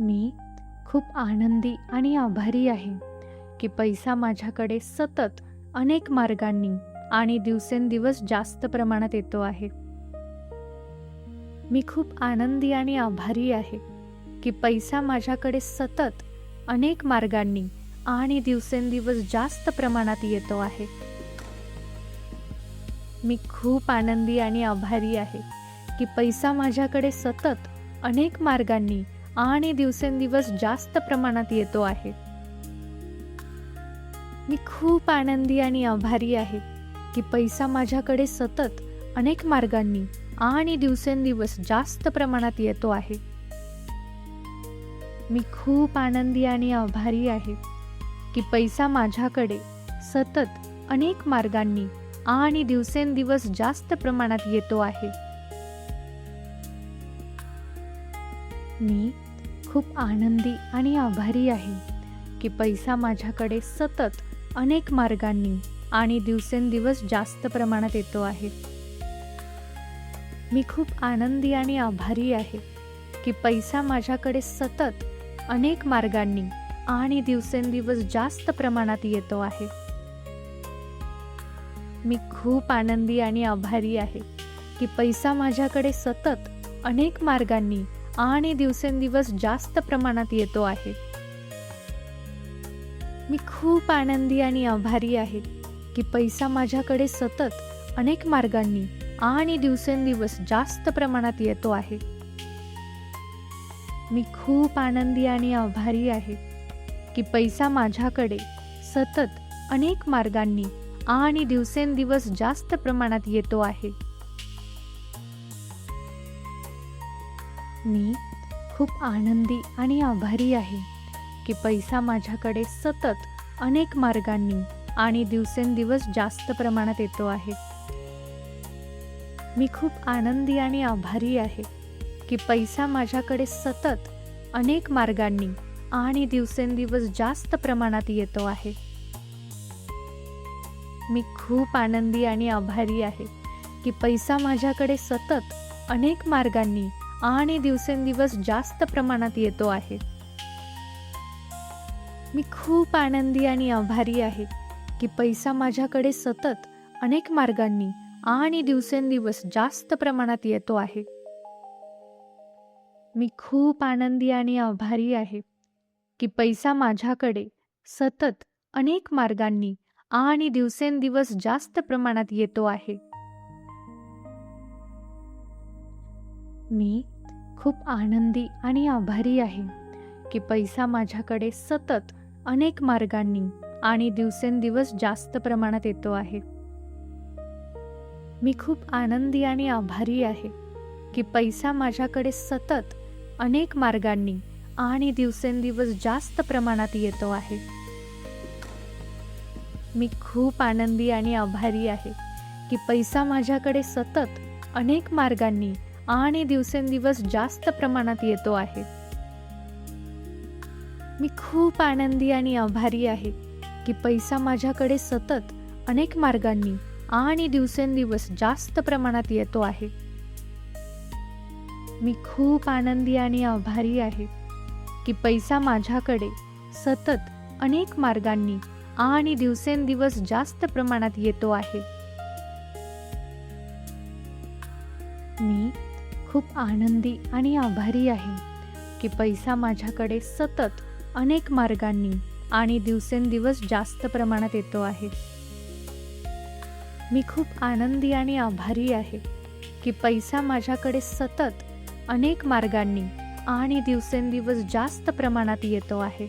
मी खूप आनंदी आणि आभारी आहे की पैसा माझ्याकडे सतत अनेक मार्गांनी आणि दिवसेंदिवस जास्त प्रमाणात येतो आहे. मी खूप आनंदी आणि आभारी आहे की पैसा माझ्याकडे सतत अनेक मार्गांनी आणि दिवसेंदिवस जास्त प्रमाणात येतो आहे. मी खूप आनंदी आणि आभारी आहे की पैसा माझ्याकडे सतत अनेक मार्गांनी आणि दिवसेंदिवस जास्त प्रमाणात येतो आहे. मी खूप आनंदी आणि आभारी आहे की पैसा माझ्याकडे सतत अनेक मार्गांनी आणि दिवसेंदिवस जास्त प्रमाणात येतो आहे. मी खूप आनंदी आणि आभारी आहे की पैसा माझ्याकडे सतत अनेक मार्गांनी आणि दिवसेंदिवस जास्त प्रमाणात येतो आहे. मी खूप आनंदी आणि आभारी आहे की पैसा माझ्याकडे सतत अनेक मार्गांनी आणि दिवसेंदिवस जास्त प्रमाणात येतो आहे. मी खूप आनंदी आणि आभारी आहे की पैसा माझ्याकडे सतत अनेक मार्गांनी आणि दिवसेंदिवस जास्त प्रमाणात येतो आहे. मी खूप आनंदी आणि आभारी आहे की पैसा माझ्याकडे सतत अनेक मार्गांनी आणि दिवसेंदिवस जास्त प्रमाणात येतो आहे. मी खूप आनंदी आणि आभारी आहे की पैसा माझ्याकडे सतत अनेक मार्गांनी आणि दिवसेंदिवस जास्त प्रमाणात येतो आहे. मी खूप आनंदी आणि आभारी आहे की पैसा माझ्याकडे सतत अनेक मार्गांनी आणि दिवसेंदिवस जास्त प्रमाणात येतो आहे. मी खूप आनंदी आणि आभारी आहे की पैसा माझ्याकडे सतत अनेक मार्गांनी आणि दिवसेंदिवस जास्त प्रमाणात येतो आहे. मी खूप आनंदी आणि आभारी आहे की पैसा माझ्याकडे सतत अनेक मार्गांनी आणि दिवसेंदिवस जास्त प्रमाणात येतो आहे. मी खूप आनंदी आणि आभारी आहे की पैसा माझ्याकडे सतत अनेक मार्गांनी आणि दिवसेंदिवस जास्त प्रमाणात येतो आहे. मी खूप आनंदी आणि आभारी आहे की पैसा माझ्याकडे सतत अनेक मार्गांनी आणि दिवसेंदिवस जास्त प्रमाणात येतो आहे. मी खूप आनंदी आणि आभारी आहे की पैसा माझ्याकडे सतत अनेक मार्गांनी आणि दिवसेंदिवस जास्त प्रमाणात येतो आहे. मी खूप आनंदी आणि आभारी आहे की पैसा माझ्याकडे सतत अनेक मार्गांनी आणि दिवसेंदिवस जास्त प्रमाणात येतो आहे. मी खूप आनंदी आणि आभारी आहे की पैसा माझ्याकडे सतत अनेक मार्गांनी आणि दिवसेंदिवस जास्त प्रमाणात येतो आहे. मी खूप आनंदी आणि आभारी आहे की पैसा माझ्याकडे सतत अनेक मार्गांनी आणि दिवसेंदिवस जास्त प्रमाणात येतो आहे. मी खूप आनंदी आणि आभारी आहे की पैसा माझ्याकडे सतत अनेक मार्गांनी आणि दिवसेंदिवस जास्त प्रमाणात येतो आहे. मी खूप आनंदी आणि आभारी आहे की पैसा माझ्याकडे सतत अनेक मार्गांनी आणि दिवसेंदिवस जास्त प्रमाणात येतो आहे. मी खूप आनंदी आणि आभारी आहे की पैसा माझ्याकडे सतत अनेक मार्गांनी आणि दिवसेंदिवस जास्त प्रमाणात येतो आहे. मी खूप आनंदी आणि आभारी आहे की पैसा माझ्याकडे सतत अनेक मार्गांनी आणि दिवसेंदिवस जास्त प्रमाणात येतो आहे.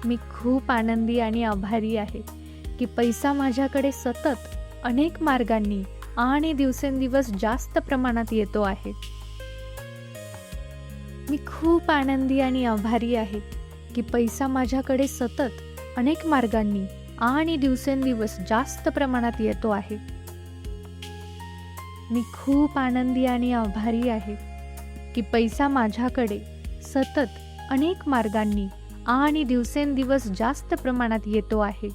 मी खूप आनंदी आणि आभारी आहे की पैसा माझ्याकडे सतत अनेक मार्गांनी आणि दिवसेंदिवस जास्त प्रमाणात येतो आहे. मी खूप आनंदी आणि आभारी आहे की पैसा माझ्याकडे सतत अनेक मार्गांनी आणि दिवसेंदिवस जास्त प्रमाणात येतो आहे. मी खूप आनंदी आणि आभारी आहे की पैसा माझ्याकडे सतत अनेक मार्गांनी आणि दिवसेंदिवस जास्त प्रमाणात येतो आहे.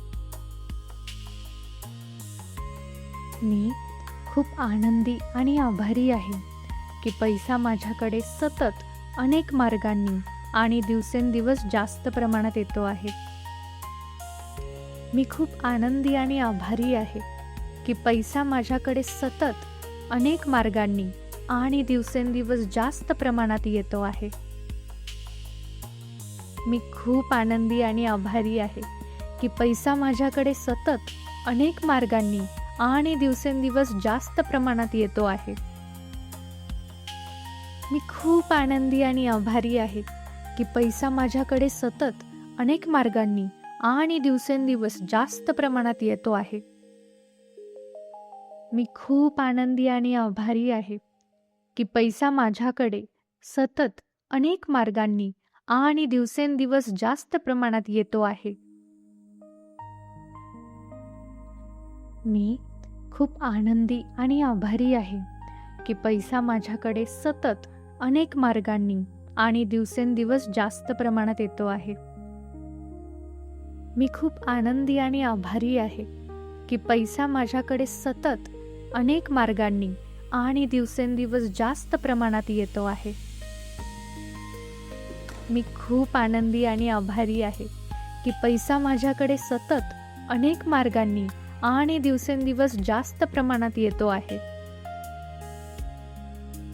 मी खूप आनंदी आणि आभारी आहे की पैसा माझ्याकडे सतत अनेक मार्गांनी आणि दिवसेंदिवस जास्त प्रमाणात येतो आहे. मी खूप आनंदी आणि आभारी आहे की पैसा माझ्याकडे सतत अनेक मार्गांनी आणि दिवसेंदिवस जास्त प्रमाणात येतो आहे. मी खूप आनंदी आणि आभारी आहे की पैसा माझ्याकडे सतत अनेक मार्गांनी आणि दिवसेंदिवस जास्त प्रमाणात येतो आहे. मी खूप आनंदी आणि आभारी आहे की पैसा माझ्याकडे सतत अनेक मार्गांनी आणि दिवसेंदिवस जास्त प्रमाणात येतो आहे. मी खूप आनंदी आणि आभारी आहे की पैसा माझ्याकडे सतत अनेक मार्गांनी आणि दिवसेंदिवस जास्त प्रमाणात येतो आहे. मी खूप आनंदी आणि आभारी आहे की पैसा माझ्याकडे सतत अनेक मार्गांनी आणि दिवसेंदिवस जास्त प्रमाणात येतो आहे. मी खूप आनंदी आणि आभारी आहे की पैसा माझ्याकडे सतत अनेक मार्गांनी आणि दिवसेंदिवस जास्त प्रमाणात येतो आहे. मी खूप आनंदी आणि आभारी आहे की पैसा माझ्याकडे सतत अनेक मार्गांनी आणि दिवसेंदिवस जास्त प्रमाणात येतो आहे.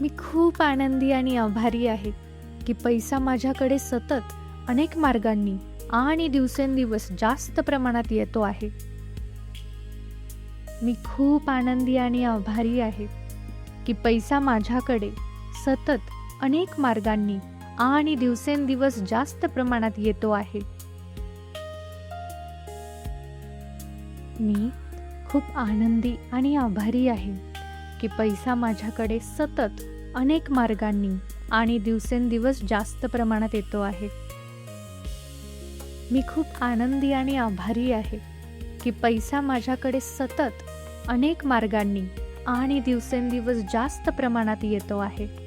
मी खूप आनंदी आणि आभारी आहे की पैसा माझ्याकडे सतत अनेक मार्गांनी आणि दिवसेंदिवस जास्त प्रमाणात येतो आहे. मी खूप आनंदी आणि आभारी आहे की पैसा माझ्याकडे सतत अनेक मार्गांनी आणि दिवसेंदिवस जास्त प्रमाणात येतो आहे. मी खूप आनंदी आणि आभारी आहे की पैसा माझ्याकडे सतत अनेक मार्गांनी आणि दिवसेंदिवस जास्त प्रमाणात येतो आहे. मी खूप आनंदी आणि आभारी आहे की पैसा माझ्याकडे सतत अनेक मार्गांनी आणि दिवसेंदिवस जास्त प्रमाणात येतो आहे.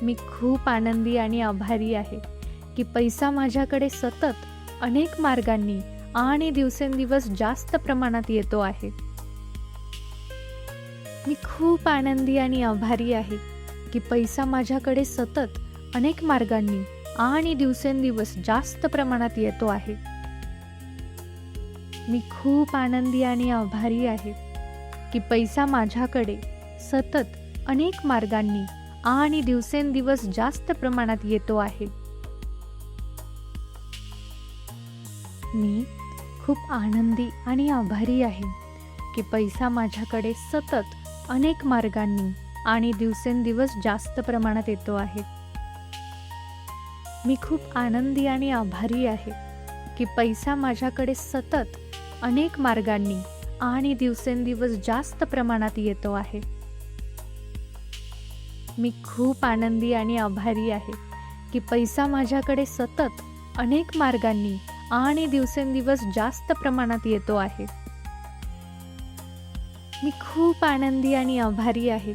मी खूप आनंदी आणि आभारी आहे की पैसा माझ्याकडे सतत अनेक मार्गांनी आणि दिवसेंदिवस जास्त प्रमाणात येतो आहे. मी खूप आनंदी आणि आभारी आहे की पैसा माझ्याकडे सतत अनेक मार्गांनी आणि दिवसेंदिवस जास्त प्रमाणात येतो आहे. मी खूप आनंदी आणि आभारी आहे की पैसा माझ्याकडे सतत अनेक मार्गांनी आणि दिवसेंदिवस जास्त प्रमाणात येतो आहे. मी खूप आनंदी आणि आभारी आहे की पैसा माझ्याकडे सतत अनेक मार्गांनी आणि दिवसेंदिवस जास्त प्रमाणात येतो आहे. मी खूप आनंदी आणि आभारी आहे की पैसा माझ्याकडे सतत अनेक मार्गांनी आणि दिवसेंदिवस जास्त प्रमाणात येतो आहे. मी खूप आनंदी आणि आभारी आहे की पैसा माझ्याकडे सतत अनेक मार्गांनी आणि दिवसेंदिवस जास्त प्रमाणात येतो आहे. मी खूप आनंदी आणि आभारी आहे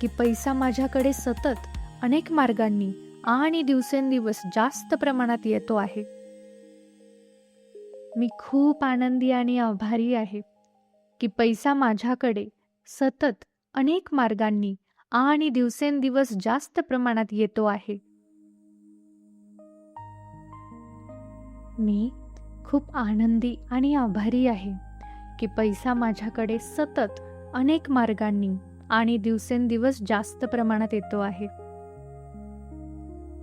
की पैसा माझ्याकडे सतत अनेक मार्गांनी आणि दिवसेंदिवस जास्त प्रमाणात येतो आहे. मी खूप आनंदी आणि आभारी आहे की पैसा माझ्याकडे सतत अनेक मार्गांनी आणि दिवसेंदिवस जास्त प्रमाणात येतो आहे. मी खूप आनंदी आणि आभारी आहे की पैसा माझ्याकडे सतत अनेक मार्गांनी आणि दिवसेंदिवस जास्त प्रमाणात येतो आहे.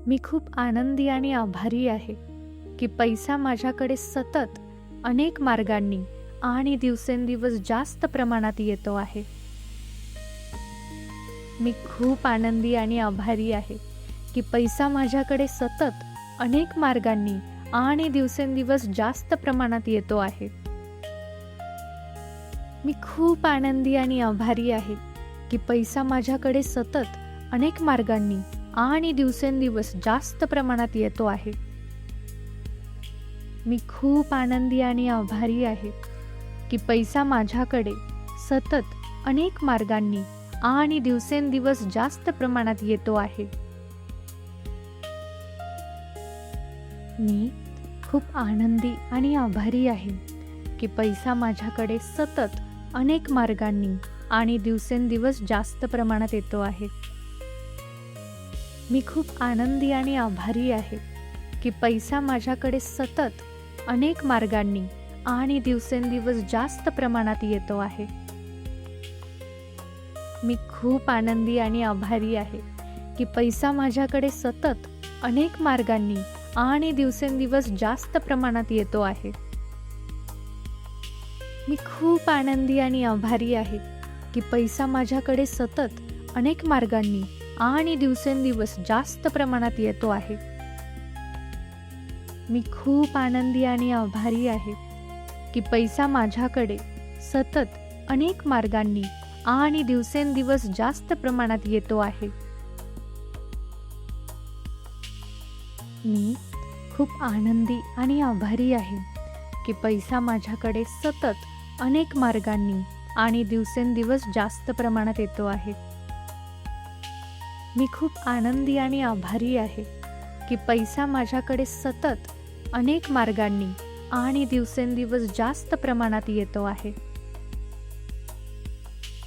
मी खूप आनंदी आणि आभारी आहे की पैसा माझ्याकडे सतत अनेक मार्गांनी आणि दिवसेंदिवस जास्त प्रमाणात येतो आहे. मी खूप आनंदी आणि आभारी आहे की पैसा माझ्याकडे सतत अनेक मार्गांनी आणि दिवसेंदिवस जास्त प्रमाणात येतो आहे. मी खूप आनंदी आणि आभारी आहे की पैसा माझ्याकडे सतत अनेक मार्गांनी आणि दिवसेंदिवस जास्त प्रमाणात येतो आहे. मी खूप आनंदी आणि आभारी आहे की पैसा माझ्याकडे सतत अनेक मार्गांनी आणि दिवसेंदिवस जास्त प्रमाणात येतो आहे. मी खूप आनंदी आणि आभारी आहे की पैसा माझ्याकडे सतत अनेक मार्गांनी आणि दिवसेंदिवस जास्त प्रमाणात येतो आहे. मी खूप आनंदी आणि आभारी आहे की पैसा माझ्याकडे सतत अनेक मार्गांनी आणि दिवसेंदिवस जास्त प्रमाणात येतो आहे. मी खूप आनंदी आणि आभारी आहे की पैसा माझ्याकडे सतत अनेक मार्गांनी आणि दिवसेंदिवस जास्त प्रमाणात येतो आहे. मी खूप आनंदी आणि आभारी आहे की पैसा माझ्याकडे सतत अनेक मार्गांनी आणि दिवसेंदिवस जास्त प्रमाणात येतो आहे. मी खूप आनंदी आणि आभारी आहे की पैसा माझ्याकडे सतत अनेक मार्गांनी आणि दिवसेंदिवस जास्त प्रमाणात येतो आहे. मी खूप आनंदी आणि आभारी आहे की पैसा माझ्याकडे सतत अनेक मार्गांनी आणि दिवसेंदिवस जास्त प्रमाणात येतो आहे. मी खूप आनंदी आणि आभारी आहे की पैसा माझ्याकडे सतत अनेक मार्गांनी आणि दिवसेंदिवस जास्त प्रमाणात येतो आहे.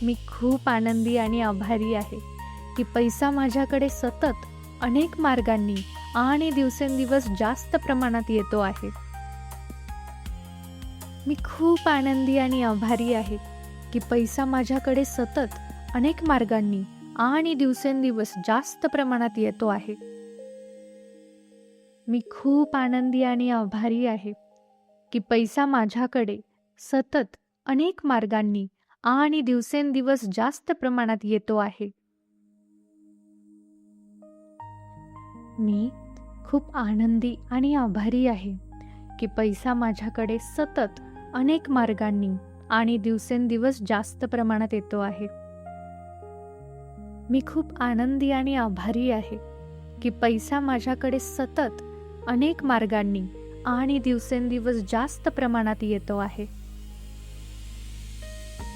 मी खूप आनंदी आणि आभारी आहे की पैसा माझ्याकडे सतत अनेक मार्गांनी आणि दिवसेंदिवस जास्त प्रमाणात येतो आहे. मी खूप आनंदी आणि आभारी आहे की पैसा माझ्याकडे सतत अनेक मार्गांनी आणि दिवसेंदिवस जास्त प्रमाणात येतो आहे. मी खूप आनंदी आणि आभारी आहे की पैसा माझ्याकडे सतत अनेक मार्गांनी आणि दिवसेंदिवस जास्त प्रमाणात येतो आहे. मी खूप आनंदी आणि आभारी आहे की पैसा माझ्याकडे सतत अनेक मार्गांनी आणि दिवसेंदिवस जास्त प्रमाणात येतो आहे. मी खूप आनंदी आणि आभारी आहे की पैसा माझ्याकडे सतत अनेक मार्गांनी आणि दिवसेंदिवस जास्त प्रमाणात येतो आहे.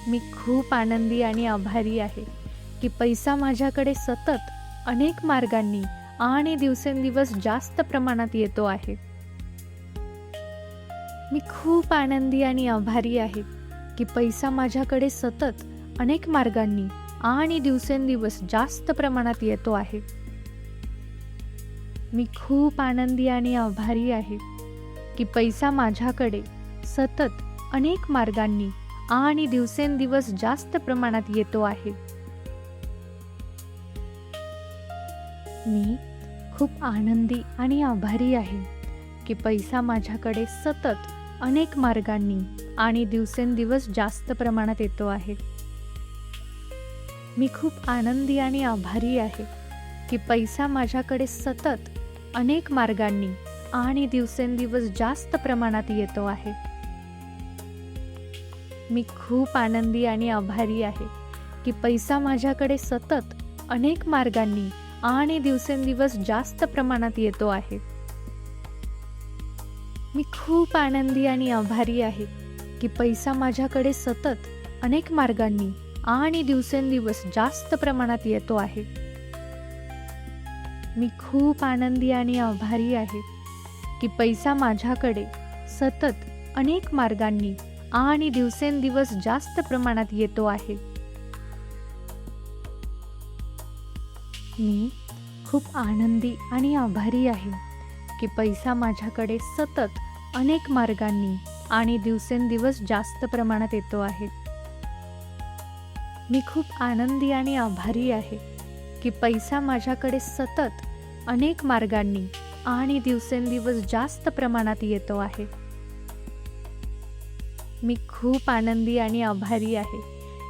मी खूप आनंदी आणि आभारी आहे की पैसा माझ्याकडे सतत अनेक मार्गांनी आणि दिवसेंदिवस जास्त प्रमाणात येतो आहे. मी खूप आनंदी आणि आभारी आहे की पैसा माझ्याकडे सतत अनेक मार्गांनी आणि दिवसेंदिवस जास्त प्रमाणात येतो आहे. मी खूप आनंदी आणि आभारी आहे की पैसा माझ्याकडे सतत अनेक मार्गांनी आणि दिवसेंदिवस जास्त प्रमाणात येतो आहे. मी खूप आनंदी आणि आभारी आहे की पैसा माझ्याकडे सतत अनेक मार्गांनी आणि दिवसेंदिवस जास्त प्रमाणात येतो आहे. मी खूप आनंदी आणि आभारी आहे की पैसा माझ्याकडे सतत अनेक मार्गांनी आणि दिवसेंदिवस जास्त प्रमाणात येतो आहे. मी खूप आनंदी आणि आभारी आहे की पैसा माझ्याकडे सतत अनेक मार्गांनी आणि दिवसेंदिवस जास्त प्रमाणात येतो आहे. मी खूप आनंदी आणि आभारी आहे की पैसा माझ्याकडे सतत अनेक मार्गांनी आणि दिवसेंदिवस जास्त प्रमाणात येतो आहे. मी खूप आनंदी आणि आभारी आहे की पैसा माझ्याकडे सतत अनेक मार्गांनी आणि दिवसेंदिवस जास्त प्रमाणात येतो आहे. मी खूप आनंदी आणि आभारी आहे की पैसा माझ्याकडे सतत अनेक मार्गांनी आणि दिवसेंदिवस जास्त प्रमाणात येतो आहे. मी खूप आनंदी आणि आभारी आहे की पैसा माझ्याकडे सतत अनेक मार्गांनी आणि दिवसेंदिवस जास्त प्रमाणात येतो आहे. मी खूप आनंदी आणि आभारी आहे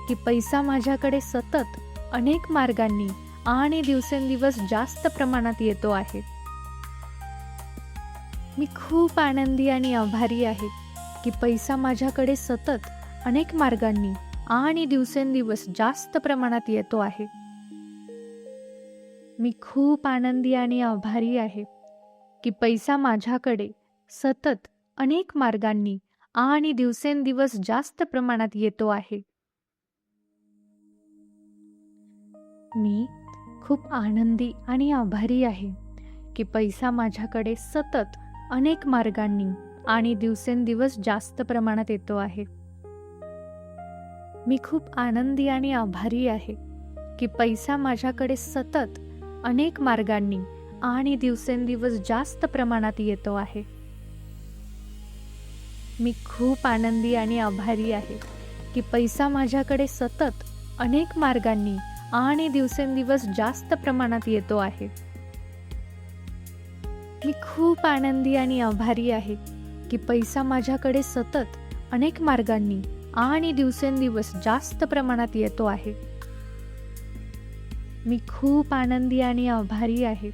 की पैसा माझ्याकडे सतत अनेक मार्गांनी आणि दिवसेंदिवस जास्त प्रमाणात येतो आहे. मी खूप आनंदी आणि आभारी आहे की पैसा माझ्याकडे सतत अनेक मार्गांनी आणि दिवसेंदिवस जास्त प्रमाणात येतो आहे. मी खूप आनंदी आणि आभारी आहे की पैसा माझ्याकडे सतत अनेक मार्गांनी आणि दिवसेंदिवस जास्त प्रमाणात येतो आहे. मी खूप आनंदी आणि आभारी आहे की पैसा माझ्याकडे सतत अनेक मार्गांनी आणि दिवसेंदिवस जास्त प्रमाणात येतो आहे. मी खूप आनंदी आणि आभारी आहे की पैसा माझ्याकडे सतत अनेक मार्गांनी आणि दिवसेंदिवस जास्त प्रमाणात येतो आहे. मी खूप आनंदी आणि आभारी आहे की पैसा माझ्याकडे सतत अनेक मार्गांनी आणि दिवसेंदिवस जास्त प्रमाणात येतो आहे. मी खूप आनंदी आणि आभारी आहे की पैसा माझ्याकडे सतत अनेक मार्गांनी आणि दिवसेंदिवस जास्त प्रमाणात येतो आहे. मी खूप आनंदी आणि आभारी आहे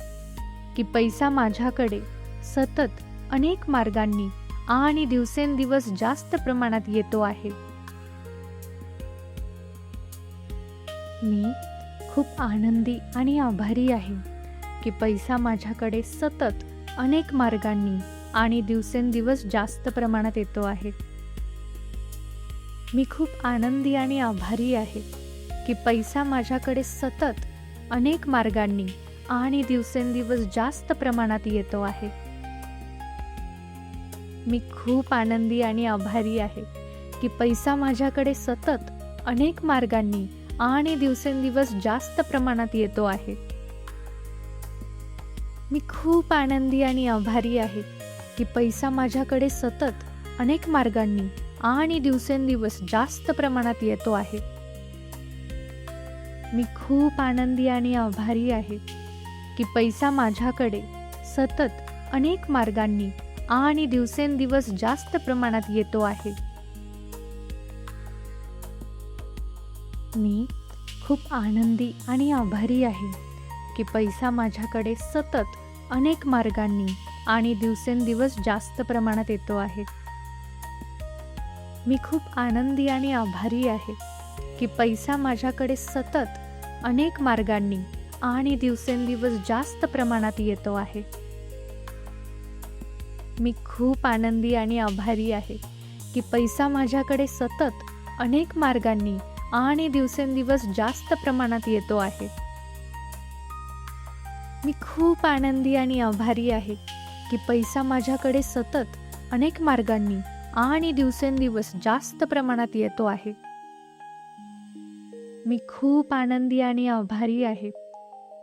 की पैसा माझ्याकडे सतत अनेक मार्गांनी आणि दिवसेंदिवस जास्त प्रमाणात येतो आहे. मी खूप आनंदी आणि आभारी आहे की पैसा माझ्याकडे सतत अनेक मार्गांनी आणि दिवसेंदिवस जास्त प्रमाणात येतो आहे. मी खूप आनंदी आणि आभारी आहे की पैसा माझ्याकडे सतत अनेक मार्गांनी आणि दिवसेंदिवस जास्त प्रमाणात येतो आहे. मी खूप आनंदी आणि आभारी आहे की पैसा माझ्याकडे सतत अनेक मार्गांनी आणि दिवसेंदिवस जास्त प्रमाणात येतो आहे. मी खूप आनंदी आणि आभारी आहे की पैसा माझ्याकडे सतत अनेक मार्गांनी आणि दिवसेंदिवस जास्त प्रमाणात येतो आहे. मी खूप आनंदी आणि आभारी आहे की पैसा माझ्याकडे सतत अनेक मार्गांनी आणि दिवसेंदिवस जास्त प्रमाणात येतो आहे. मी खूप आनंदी आणि आभारी आहे की पैसा माझ्याकडे सतत अनेक मार्गांनी आणि दिवसेंदिवस जास्त प्रमाणात येतो आहे. मी खूप आनंदी आणि आभारी आहे की पैसा माझ्याकडे सतत अनेक मार्गांनी आणि दिवसेंदिवस जास्त प्रमाणात येतो आहे. मी खूप आनंदी आणि आभारी आहे की पैसा माझ्याकडे सतत अनेक मार्गांनी आणि दिवसेंदिवस जास्त प्रमाणात येतो आहे. मी खूप आनंदी आणि आभारी आहे की पैसा माझ्याकडे सतत अनेक मार्गांनी आणि दिवसेंदिवस जास्त प्रमाणात येतो आहे. मी खूप आनंदी आणि आभारी आहे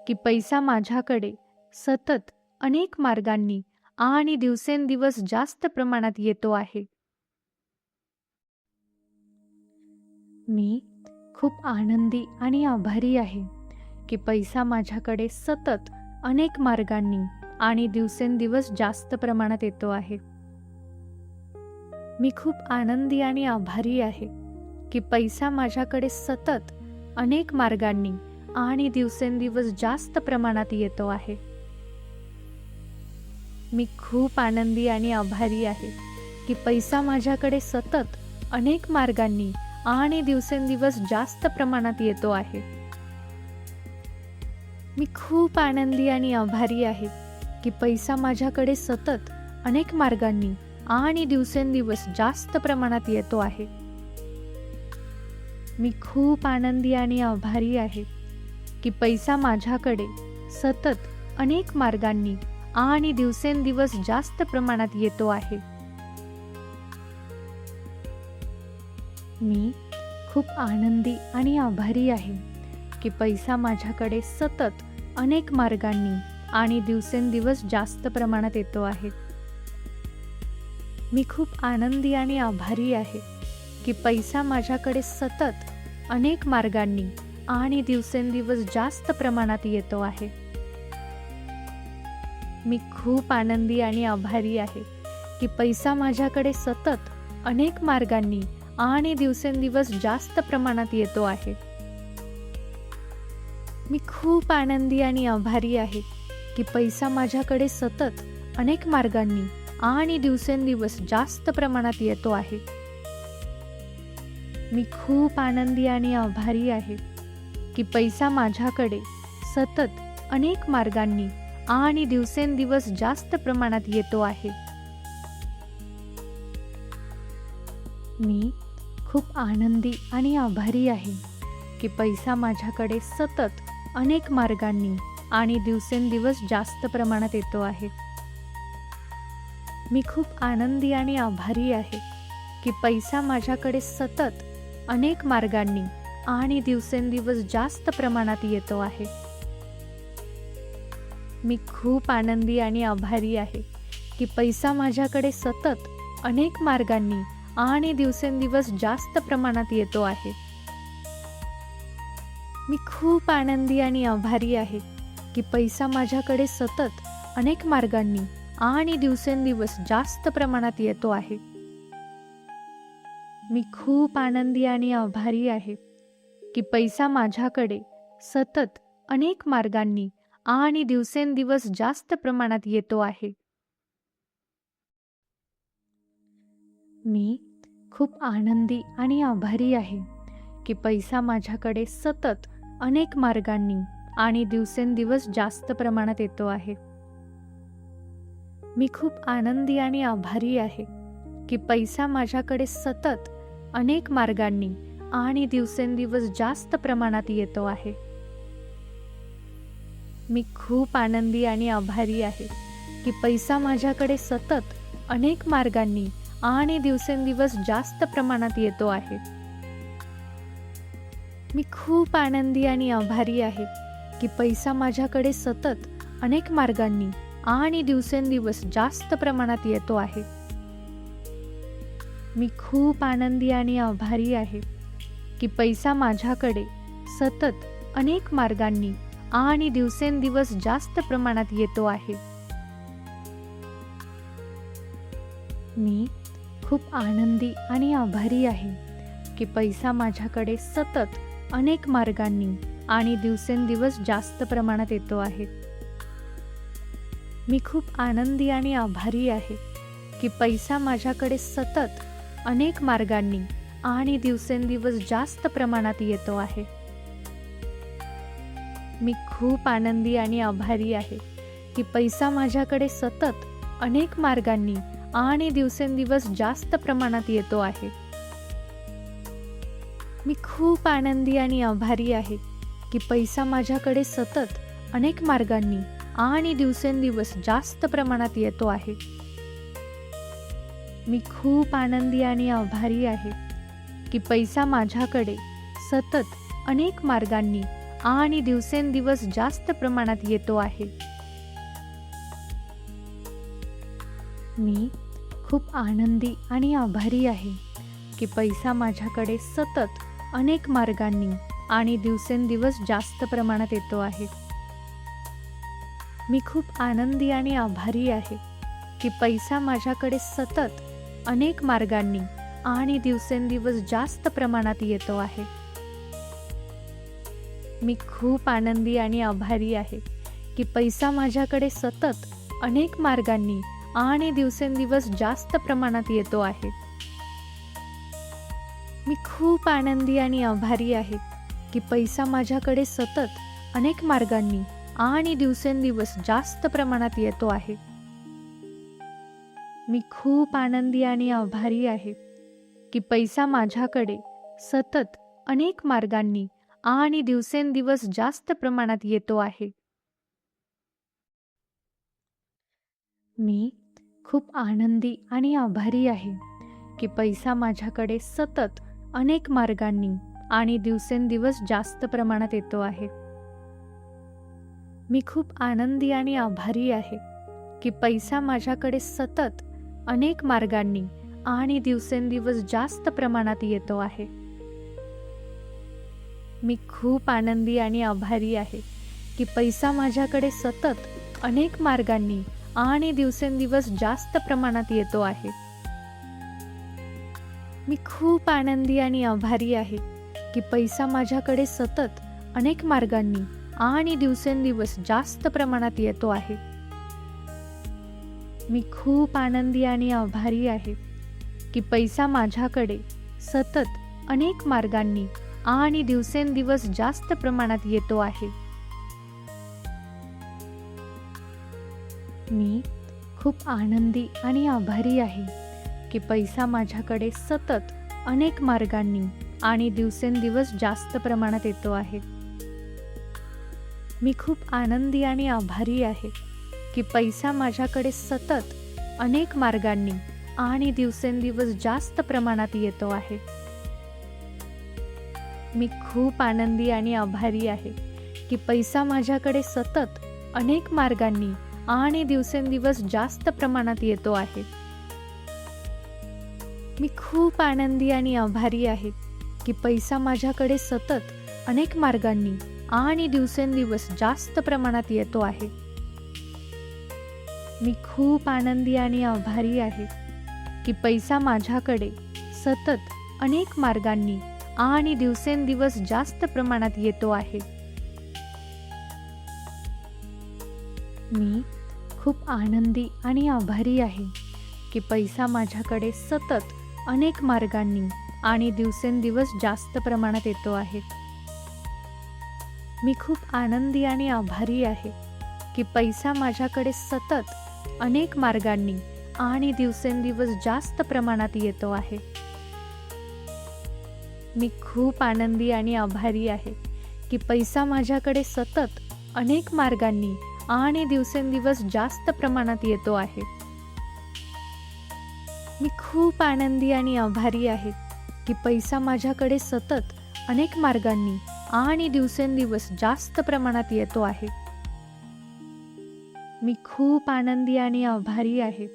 की पैसा माझ्याकडे सतत अनेक मार्गांनी आणि दिवसेंदिवस जास्त प्रमाणात येतो आहे. मी खूप आनंदी आणि आभारी आहे की पैसा माझ्याकडे सतत अनेक मार्गांनी आणि दिवसेंदिवस जास्त प्रमाणात येतो आहे. मी खूप आनंदी आणि आभारी आहे की पैसा माझ्याकडे सतत अनेक मार्गांनी आणि दिवसेंदिवस जास्त प्रमाणात येतो आहे. मी खूप आनंदी आणि आभारी आहे की पैसा माझ्याकडे सतत अनेक मार्गांनी आणि दिवसेंदिवस जास्त प्रमाणात येतो आहे. मी खूप आनंदी आणि आभारी आहे की पैसा माझ्याकडे सतत अनेक मार्गांनी आणि दिवसेंदिवस जास्त प्रमाणात येतो आहे. मी खूप आनंदी आणि आभारी आहे की पैसा माझ्याकडे सतत अनेक मार्गांनी आणि दिवसेंदिवस जास्त प्रमाणात येतो आहे. मी खूप आनंदी आणि आभारी आहे की पैसा माझ्याकडे सतत अनेक मार्गांनी आणि दिवसेंदिवस जास्त प्रमाणात येतो आहे. मी खूप आनंदी आणि आभारी आहे की पैसा माझ्याकडे सतत अनेक मार्गांनी आणि दिवसेंदिवस जास्त प्रमाणात येतो आहे. मी खूप आनंदी आणि आभारी आहे की पैसा माझ्याकडे सतत अनेक मार्गांनी आणि दिवसेंदिवस जास्त प्रमाणात येतो आहे. मी खूप आनंदी आणि आभारी आहे की पैसा माझ्याकडे सतत अनेक मार्गांनी आणि दिवसेंदिवस जास्त प्रमाणात येतो आहे. मी खूप आनंदी आणि आभारी आहे की पैसा माझ्याकडे सतत अनेक मार्गांनी आणि दिवसेंदिवस जास्त प्रमाणात येतो आहे. मी खूप आनंदी आणि आभारी आहे की पैसा माझ्याकडे सतत अनेक मार्गांनी आणि दिवसेंदिवस जास्त प्रमाणात येतो आहे. मी खूप आनंदी आणि आभारी आहे की पैसा माझ्याकडे सतत अनेक मार्गांनी आणि दिवसेंदिवस जास्त प्रमाणात येतो आहे. मी खूप आनंदी आणि आभारी आहे की पैसा माझ्याकडे सतत अनेक मार्गांनी आणि दिवसेंदिवस जास्त प्रमाणात येतो आहे. मी खूप आनंदी आणि आभारी आहे की पैसा माझ्याकडे सतत अनेक मार्गांनी आणि दिवसेंदिवस जास्त प्रमाणात येतो आहे. मी खूप आनंदी आणि आभारी आहे की पैसा माझ्याकडे सतत अनेक मार्गांनी आणि दिवसेंदिवस जास्त प्रमाणात येतो आहे. मी खूप आनंदी आणि आभारी आहे की पैसा माझ्याकडे सतत अनेक मार्गांनी आणि दिवसेंदिवस जास्त प्रमाणात येतो आहे. मी खूप आनंदी आणि आभारी आहे की पैसा माझ्याकडे सतत अनेक मार्गांनी आणि दिवसेंदिवस जास्त प्रमाणात येतो आहे. मी खूप आनंदी आणि आभारी आहे की पैसा माझ्याकडे सतत अनेक मार्गांनी आणि दिवसेंदिवस जास्त प्रमाणात येतो आहे. मी खूप आनंदी आणि आभारी आहे की पैसा माझ्याकडे सतत अनेक मार्गांनी आणि दिवसेंदिवस जास्त प्रमाणात येतो आहे. मी खूप आनंदी आणि आभारी आहे की पैसा माझ्याकडे सतत अनेक मार्गांनी आणि दिवसेंदिवस जास्त प्रमाणात येतो आहे. मी खूप आनंदी आणि आभारी आहे की पैसा माझ्याकडे सतत अनेक मार्गांनी आणि दिवसेंदिवस जास्त प्रमाणात येतो आहे. मी खूप आनंदी आणि आभारी आहे की पैसा माझ्याकडे सतत अनेक मार्गांनी आणि दिवसेंदिवस जास्त प्रमाणात येतो आहे. मी खूप आनंदी आणि आभारी आहे की पैसा माझ्याकडे सतत अनेक मार्गांनी आणि दिवसेंदिवस जास्त प्रमाणात येतो आहे. मी खूप आनंदी आणि आभारी आहे की पैसा माझ्याकडे सतत अनेक मार्गांनी आणि दिवसेंदिवस जास्त प्रमाणात येतो आहे. मी खूप आनंदी आणि आभारी आहे की पैसा माझ्याकडे सतत अनेक मार्गांनी आणि दिवसेंदिवस जास्त प्रमाणात येतो आहे. मी खूप आनंदी आणि आभारी आहे की पैसा माझ्याकडे सतत अनेक मार्गांनी आणि दिवसेंदिवस जास्त प्रमाणात येतो आहे. मी खूप आनंदी आणि आभारी आहे की पैसा माझ्याकडे सतत अनेक मार्गांनी आणि दिवसेंदिवस जास्त प्रमाणात येतो आहे. मी खूप आनंदी आणि आभारी आहे की पैसा माझ्याकडे सतत अनेक मार्गांनी आणि दिवसेंदिवस जास्त प्रमाणात येतो आहे. मी खूप आनंदी आणि आभारी आहे की पैसा माझ्याकडे सतत अनेक मार्गांनी आणि दिवसेंदिवस जास्त प्रमाणात येतो आहे. मी खूप आनंदी आणि आभारी आहे की पैसा माझ्याकडे सतत अनेक मार्गांनी आणि दिवसेंदिवस जास्त प्रमाणात येतो आहे. मी खूप आनंदी आणि आभारी आहे की पैसा माझ्याकडे सतत अनेक मार्गांनी आणि दिवसेंदिवस जास्त प्रमाणात येतो आहे. मी खूप आनंदी आणि आभारी आहे की पैसा माझ्याकडे सतत अनेक मार्गांनी आणि दिवसेंदिवस जास्त प्रमाणात येतो आहे. मी खूप आनंदी आणि आभारी आहे की पैसा माझ्याकडे सतत अनेक मार्गांनी आणि दिवसेंदिवस जास्त प्रमाणात येतो आहे. मी खूप आनंदी आणि आभारी आहे की पैसा माझ्याकडे सतत अनेक मार्गांनी आणि दिवसेंदिवस जास्त प्रमाणात येतो आहे. मी खूप आनंदी आणि आभारी आहे की पैसा माझ्याकडे सतत अनेक मार्गांनी आणि दिवसेंदिवस जास्त प्रमाणात येतो आहे. मी खूप आनंदी आणि आभारी आहे की पैसा माझ्याकडे सतत अनेक मार्गांनी आणि दिवसेंदिवस जास्त प्रमाणात येतो आहे. मी खूप आनंदी आणि आभारी आहे की पैसा माझ्याकडे सतत अनेक मार्गांनी आणि दिवसेंदिवस जास्त प्रमाणात येतो आहे. मी खूप आनंदी आणि आभारी आहे की पैसा माझ्याकडे सतत अनेक मार्गांनी आणि दिवसेंदिवस जास्त प्रमाणात येतो आहे. मी खूप आनंदी आणि आभारी आहे की पैसा माझ्याकडे सतत अनेक मार्गांनी आणि दिवसेंदिवस जास्त प्रमाणात येतो आहे. मी खूप आनंदी आणि आभारी आहे की पैसा माझ्याकडे सतत अनेक मार्गांनी आणि दिवसेंदिवस जास्त प्रमाणात येतो आहे. मी खूप आनंदी आणि आभारी आहे की पैसा माझ्याकडे सतत अनेक मार्गांनी आणि दिवसेंदिवस जास्त प्रमाणात येतो आहे. मी खूप आनंदी आणि आभारी आहे की पैसा माझ्याकडे सतत अनेक मार्गांनी आणि दिवसेंदिवस जास्त प्रमाणात येतो आहे. मी खूप आनंदी आणि आभारी आहे की पैसा माझ्याकडे सतत अनेक मार्गांनी आणि दिवसेंदिवस जास्त प्रमाणात येतो आहे. मी खूप आनंदी आणि आभारी आहे की पैसा माझ्याकडे सतत अनेक मार्गांनी आणि दिवसेंदिवस जास्त प्रमाणात येतो आहे. मी खूप आनंदी आणि आभारी आहे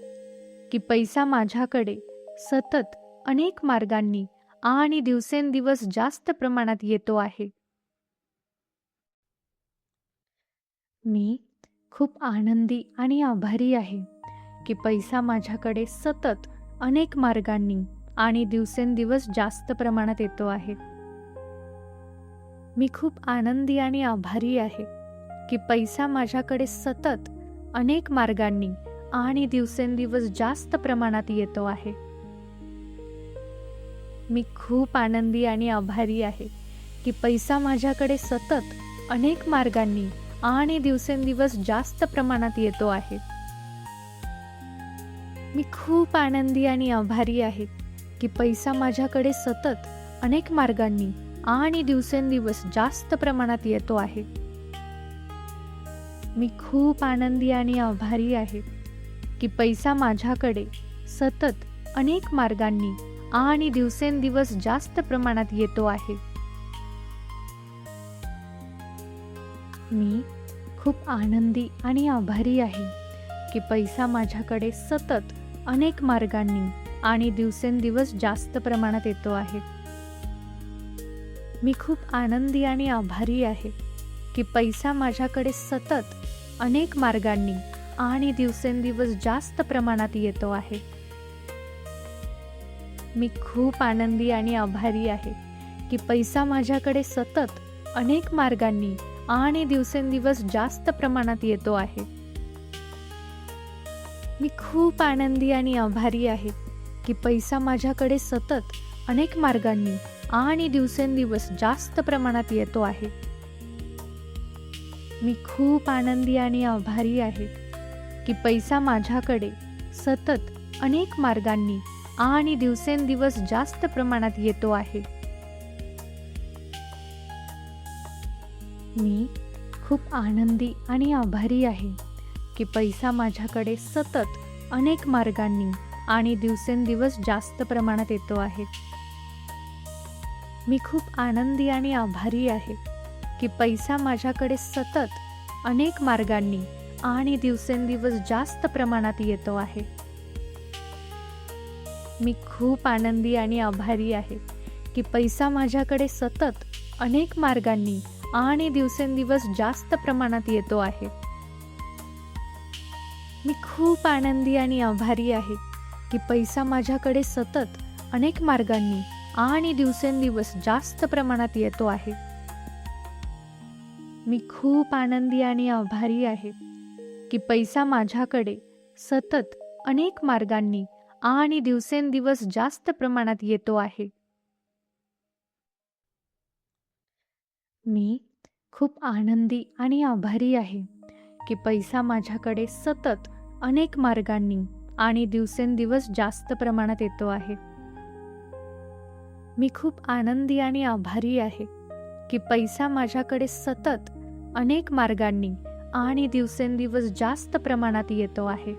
की पैसा माझ्याकडे सतत अनेक मार्गांनी आणि दिवसेंदिवस जास्त प्रमाणात येतो आहे. मी खूप आनंदी आणि आभारी आहे की पैसा माझ्याकडे सतत अनेक मार्गांनी आणि दिवसेंदिवस जास्त प्रमाणात येतो आहे. मी खूप आनंदी आणि आभारी आहे की पैसा माझ्याकडे सतत अनेक मार्गांनी आणि दिवसेंदिवस जास्त प्रमाणात येतो आहे. मी खूप आनंदी आणि आभारी आहे की पैसा माझ्याकडे सतत अनेक मार्गांनी आणि दिवसेंदिवस जास्त प्रमाणात येतो आहे. मी खूप आनंदी आणि आभारी आहे की पैसा माझ्याकडे सतत अनेक मार्गांनी आणि दिवसेंदिवस जास्त प्रमाणात येतो आहे. मी खूप आनंदी आणि आभारी आहे की पैसा माझ्याकडे सतत अनेक मार्गांनी आणि दिवसेंदिवस जास्त प्रमाणात येतो आहे. मी खूप आनंदी आणि आभारी आहे की पैसा माझ्याकडे सतत अनेक मार्गांनी आणि दिवसेंदिवस जास्त प्रमाणात येतो आहे. मी खूप आनंदी आणि आभारी आहे की पैसा माझ्याकडे सतत अनेक मार्गांनी आणि दिवसेंदिवस जास्त प्रमाणात येतो आहे. मी खूप आनंदी आणि आभारी आहे की पैसा माझ्याकडे सतत अनेक मार्गांनी आणि दिवसेंदिवस जास्त प्रमाणात येतो आहे. मी खूप आनंदी आणि आभारी आहे की पैसा माझ्याकडे सतत अनेक मार्गांनी आणि दिवसेंदिवस जास्त प्रमाणात येतो आहे. मी खूप आनंदी आणि आभारी आहे की पैसा माझ्याकडे सतत अनेक मार्गांनी आणि दिवसेंदिवस जास्त प्रमाणात येतो आहे. मी खूप आनंदी आणि आभारी आहे की पैसा माझ्याकडे सतत अनेक मार्गांनी आणि दिवसेंदिवस जास्त प्रमाणात येतो आहे. मी खूप आनंदी आणि आभारी आहे की पैसा माझ्याकडे सतत अनेक मार्गांनी आणि दिवसेंदिवस जास्त प्रमाणात येतो आहे. मी खूप आनंदी आणि आभारी आहे की पैसा माझ्याकडे सतत अनेक मार्गांनी आणि दिवसेंदिवस जास्त प्रमाणात येतो आहे. मी खूप आनंदी आणि आभारी आहे की पैसा माझ्याकडे सतत अनेक मार्गांनी आणि दिवसेंदिवस जास्त प्रमाणात येतो आहे. मी खूप आनंदी आणि आभारी आहे की पैसा माझ्याकडे सतत अनेक मार्गांनी आणि दिवसेंदिवस जास्त प्रमाणात येतो आहे. मी खूप आनंदी आणि आभारी आहे की पैसा माझ्याकडे सतत अनेक मार्गांनी आणि दिवसेंदिवस जास्त प्रमाणात येतो आहे. मी खूप आनंदी आणि आभारी आहे की पैसा माझ्याकडे सतत अनेक मार्गांनी आणि दिवसेंदिवस जास्त प्रमाणात येतो आहे.